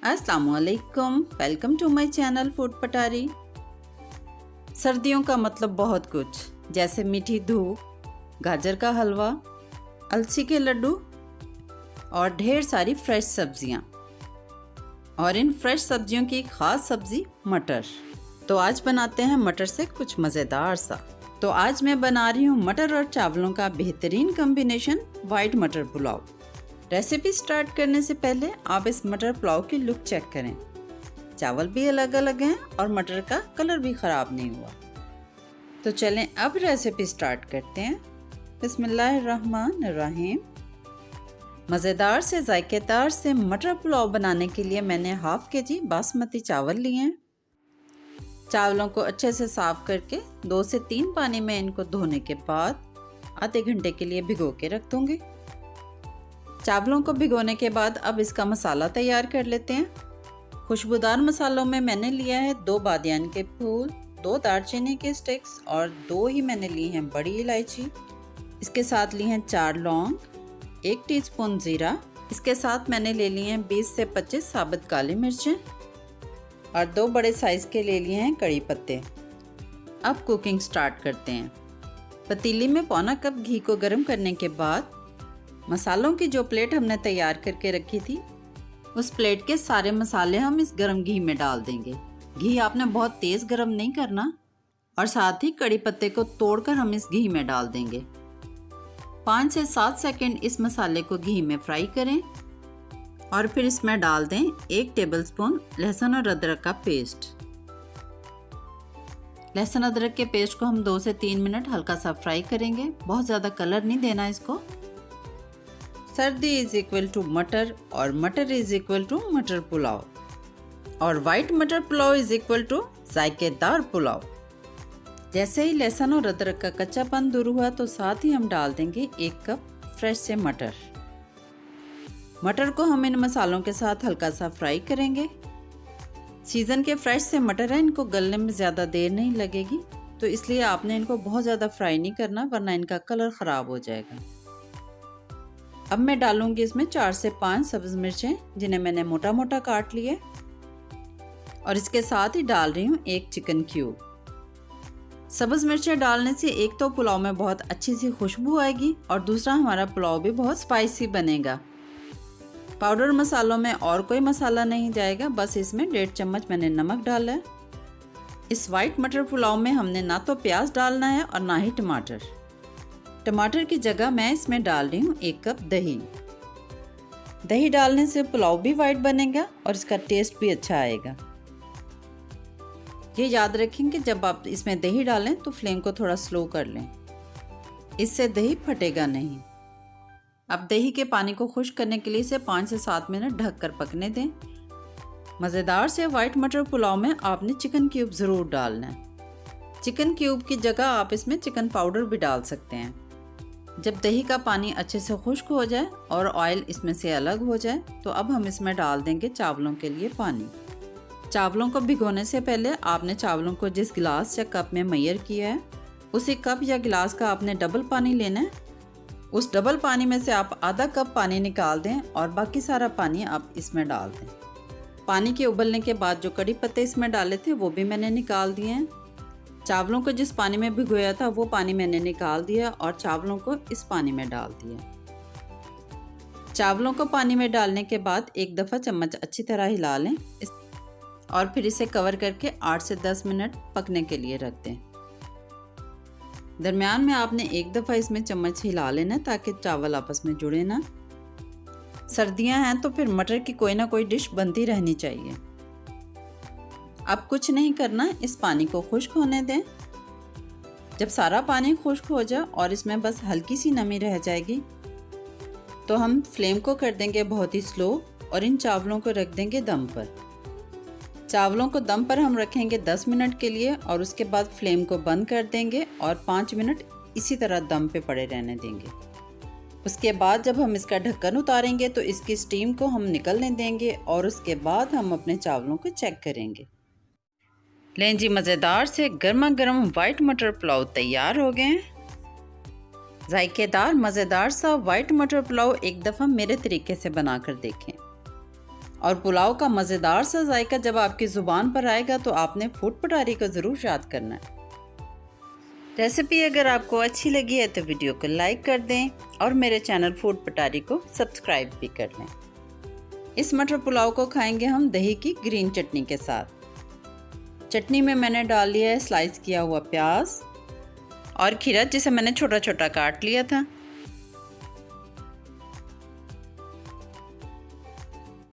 अस्सलामुअलैकुम, welcome to my channel food Patari. सर्दियों का मतलब बहुत कुछ, जैसे मीठी धूप, गाजर का हलवा, अलसी के लड्डू और ढेर सारी फ्रेश सब्जियां। और इन फ्रेश सब्जियों की खास सब्जी मटर। तो आज बनाते हैं मटर से कुछ मज़ेदार सा। तो आज मैं बना रही हूँ मटर और चावलों का बेहतरीन combination, white matar pulao. Recipe start करने से पहले आप इस मटर पुलाव की लुक चेक करें। चावल भी अलग अलग हैं और मटर का कलर भी ख़राब नहीं हुआ। तो चलें अब रेसिपी स्टार्ट करते हैं। बिस्मिल्लाहिर्रहमानिर्रहीम। मज़ेदार से जायकेदार से मटर पुलाव बनाने के लिए मैंने हाफ केजी बासमती चावल लिए हैं। चावलों को अच्छे से साफ़ करके 2 से 3 पानी में इनको धोने के बाद आधे घंटे के लिए भिगो के रख दूँगी। चावलों को भिगोने के बाद अब इसका मसाला तैयार कर लेते हैं। खुशबूदार मसालों में मैंने लिया है 2 बादियान के फूल, 2 दालचीनी के स्टिक्स और 2 ही मैंने ली हैं बड़ी इलायची। इसके साथ ली हैं 4 लौंग, 1 टीस्पून ज़ीरा। इसके साथ मैंने ले लिए हैं 20 से 25 साबुत काली मिर्चें और 2 बड़े साइज़ के ले लिए हैं कड़ी पत्ते। अब कुकिंग स्टार्ट करते हैं। पतीली में पौना कप घी को गर्म करने के बाद मसालों की जो प्लेट हमने तैयार करके रखी थी, उस प्लेट के सारे मसाले हम इस गरम घी में डाल देंगे। घी आपने बहुत तेज़ गरम नहीं करना और साथ ही कड़ी पत्ते को तोड़कर हम इस घी में डाल देंगे। 5 से 7 सेकंड इस मसाले को घी में फ्राई करें और फिर इसमें डाल दें 1 टेबलस्पून लहसुन और अदरक का पेस्ट। लहसुन अदरक के पेस्ट को हम 2 से 3 मिनट हल्का सा फ्राई करेंगे, बहुत ज़्यादा कलर नहीं देना इसको। सर्दी इज इक्वल टू मटर और मटर इज इक्वल टू मटर पुलाव और white matar pulao is equal to जायकेदार पुलाव। जैसे ही लहसुन और अदरक का कच्चापन दूर हुआ तो साथ ही हम डाल देंगे 1 कप फ्रेश से मटर। मटर को हम इन मसालों के साथ हल्का सा फ्राई करेंगे। सीज़न के फ्रेश से मटर हैं, इनको गलने में ज़्यादा देर नहीं लगेगी, तो इसलिए आपने इनको बहुत ज़्यादा फ्राई नहीं करना वरना इनका कलर ख़राब हो जाएगा। अब मैं डालूंगी इसमें 4 से 5 सब्ज़ मिर्चें, जिन्हें मैंने मोटा मोटा काट लिए, और इसके साथ ही डाल रही हूँ 1 चिकन क्यूब। सब्ज़ मिर्चें डालने से एक तो पुलाव में बहुत अच्छी सी खुशबू आएगी और दूसरा हमारा पुलाव भी बहुत स्पाइसी बनेगा। पाउडर मसालों में और कोई मसाला नहीं जाएगा, बस इसमें 1.5 चम्मच मैंने नमक डाला है। इस वाइट मटर पुलाव में हमने ना तो प्याज डालना है और ना ही टमाटर। टमाटर की जगह मैं इसमें डाल रही हूँ 1 कप दही। दही डालने से पुलाव भी वाइट बनेगा और इसका टेस्ट भी अच्छा आएगा। ये याद रखें कि जब आप इसमें दही डालें तो फ्लेम को थोड़ा स्लो कर लें, इससे दही फटेगा नहीं। अब दही के पानी को खुश्क करने के लिए इसे 5 से 7 मिनट ढककर पकने दें। मज़ेदार से वाइट मटर पुलाव में आपने चिकन क्यूब ज़रूर डालना है। चिकन क्यूब की जगह आप इसमें चिकन पाउडर भी डाल सकते हैं। जब दही का पानी अच्छे से खुश्क हो जाए और ऑयल इसमें से अलग हो जाए तो अब हम इसमें डाल देंगे चावलों के लिए पानी। चावलों को भिगोने से पहले आपने चावलों को जिस गिलास या कप में मैयर किया है, उसी कप या गिलास का आपने डबल पानी लेना है। उस डबल पानी में से आप आधा कप पानी निकाल दें और बाकी सारा पानी आप इसमें डाल दें। पानी के उबलने के बाद जो कड़ी पत्ते इसमें डाले थे वो भी मैंने निकाल दिए हैं। चावलों को जिस पानी में भिगोया था वो पानी मैंने निकाल दिया और चावलों को इस पानी में डाल दिया। चावलों को पानी में डालने के बाद एक दफ़ा चम्मच अच्छी तरह हिला लें और फिर इसे कवर करके 8 से 10 मिनट पकने के लिए रख दें। दरमियान में आपने एक दफ़ा इसमें चम्मच हिला लेना ताकि चावल आपस में जुड़े ना। सर्दियां हैं तो फिर मटर की कोई ना कोई डिश बनती रहनी चाहिए। अब कुछ नहीं करना, इस पानी को खुश्क होने दें। जब सारा पानी खुश्क हो जाए और इसमें बस हल्की सी नमी रह जाएगी तो हम फ्लेम को कर देंगे बहुत ही स्लो और इन चावलों को रख देंगे दम पर। चावलों को दम पर हम रखेंगे 10 मिनट के लिए और उसके बाद फ्लेम को बंद कर देंगे और 5 मिनट इसी तरह दम पे पड़े रहने देंगे। उसके बाद जब हम इसका ढक्कन उतारेंगे तो इसकी स्टीम को हम निकलने देंगे और उसके बाद हम अपने चावलों को चेक करेंगे। लें जी, मज़ेदार से गर्मा गर्म वाइट मटर पुलाव तैयार हो गए हैं। जायकेदार मज़ेदार सा वाइट मटर पुलाव एक दफ़ा मेरे तरीके से बनाकर देखें और पुलाव का मज़ेदार सा जायका जब आपकी ज़ुबान पर आएगा तो आपने फूड पटारी को ज़रूर याद करना है। रेसिपी अगर आपको अच्छी लगी है तो वीडियो को लाइक कर दें और मेरे चैनल फूड पटारी को सब्सक्राइब भी कर लें। इस मटर पुलाव को खाएंगे हम दही की ग्रीन चटनी के साथ। चटनी में मैंने डाल लिया है स्लाइस किया हुआ प्याज और खीरा जिसे मैंने छोटा छोटा काट लिया था।